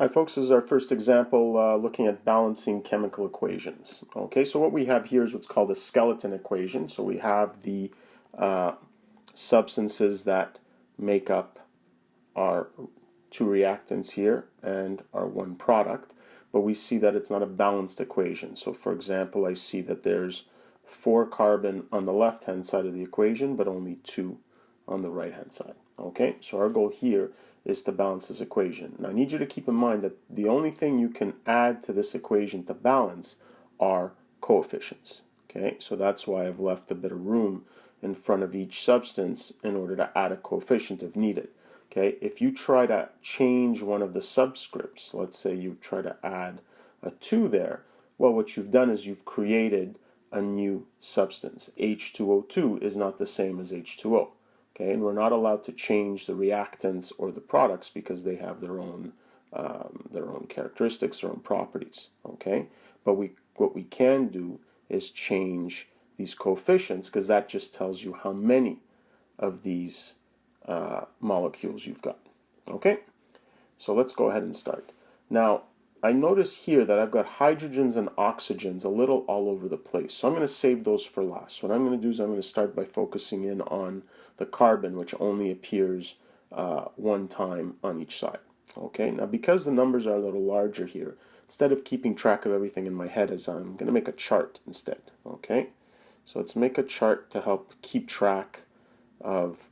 Hi folks, this is our first example looking at balancing chemical equations. Okay, so what we have here is what's called a skeleton equation. So we have the substances that make up our two reactants here and our one product, but we see that it's not a balanced equation. So for example, I see that there's 4 carbon on the left hand side of the equation, but only 2 on the right hand side. Okay, so our goal here is to balance this equation. Now I need you to keep in mind that the only thing you can add to this equation to balance are coefficients. Okay, so that's why I've left a bit of room in front of each substance in order to add a coefficient if needed. Okay, if you try to change one of the subscripts, let's say you try to add a 2 there, well, what you've done is you've created a new substance. H2O2 is not the same as H2O. Okay, and we're not allowed to change the reactants or the products because they have their own characteristics, their own properties. Okay, but what we can do is change these coefficients because that just tells you how many of these molecules you've got. Okay, so let's go ahead and start. Now, I notice here that I've got hydrogens and oxygens a little all over the place. So I'm going to save those for last. What I'm going to do is I'm going to start by focusing in on the carbon, which only appears one time on each side. Okay, now because the numbers are a little larger here, instead of keeping track of everything in my head, I'm going to make a chart instead. Okay, so let's make a chart to help keep track of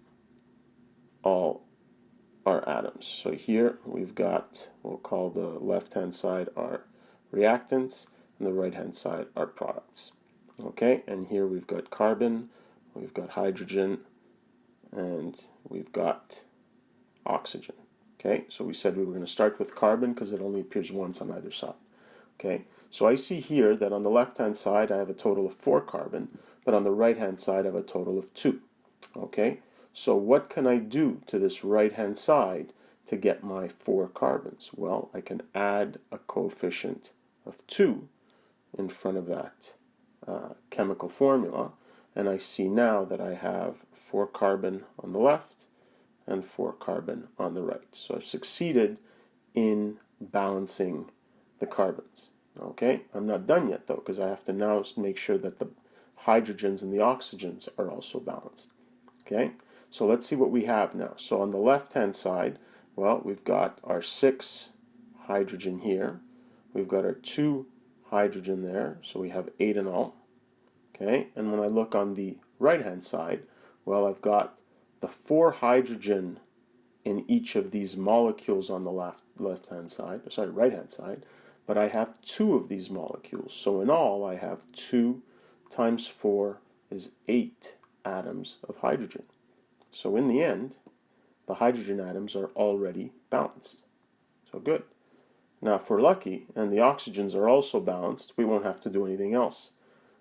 all our atoms. So here we've got, we'll call the left hand side our reactants and the right hand side our products. Okay, and here we've got carbon, we've got hydrogen, and we've got oxygen. Okay, so we said we were going to start with carbon because it only appears once on either side. Okay, so I see here that on the left hand side I have a total of 4 carbon, but on the right hand side I have a total of 2. Okay, so what can I do to this right hand side to get my 4 carbons? Well, I can add a coefficient of 2 in front of that chemical formula, and I see now that I have 4 carbon on the left and 4 carbon on the right. So I've succeeded in balancing the carbons. Okay, I'm not done yet though, because I have to now make sure that the hydrogens and the oxygens are also balanced. Okay, so let's see what we have now. So on the left hand side, well, we've got our 6 hydrogen here, we've got our 2 hydrogen there, so we have 8 in all. Okay, and when I look on the right hand side, well, I've got the 4 hydrogen in each of these molecules on the right hand side, but I have 2 of these molecules. So in all, I have 2 times 4 is 8 atoms of hydrogen. So in the end, the hydrogen atoms are already balanced. So good. Now if we're lucky and the oxygens are also balanced, we won't have to do anything else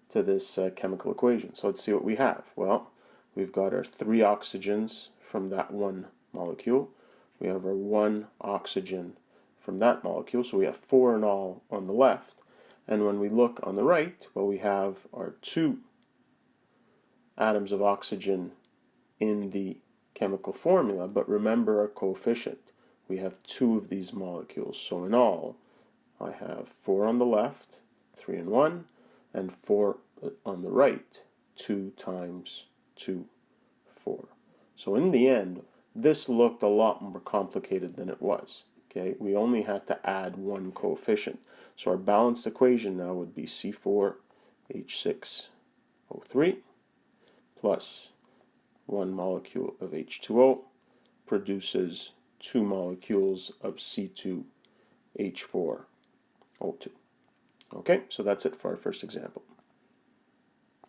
to this chemical equation. So let's see what we have. Well, we've got our 3 oxygens from that one molecule. We have our 1 oxygen from that molecule, so we have 4 in all on the left. And when we look on the right, well, we have our 2 atoms of oxygen in the chemical formula, but remember our coefficient. We have 2 of these molecules, so in all, I have 4 on the left, 3 and 1, and 4 on the right, 2 times 2, 4. So in the end, this looked a lot more complicated than it was. Okay, we only had to add 1 coefficient. So our balanced equation now would be C4H6O3 plus 1 molecule of H2O produces 2 molecules of C2H4O2. Okay, so that's it for our first example.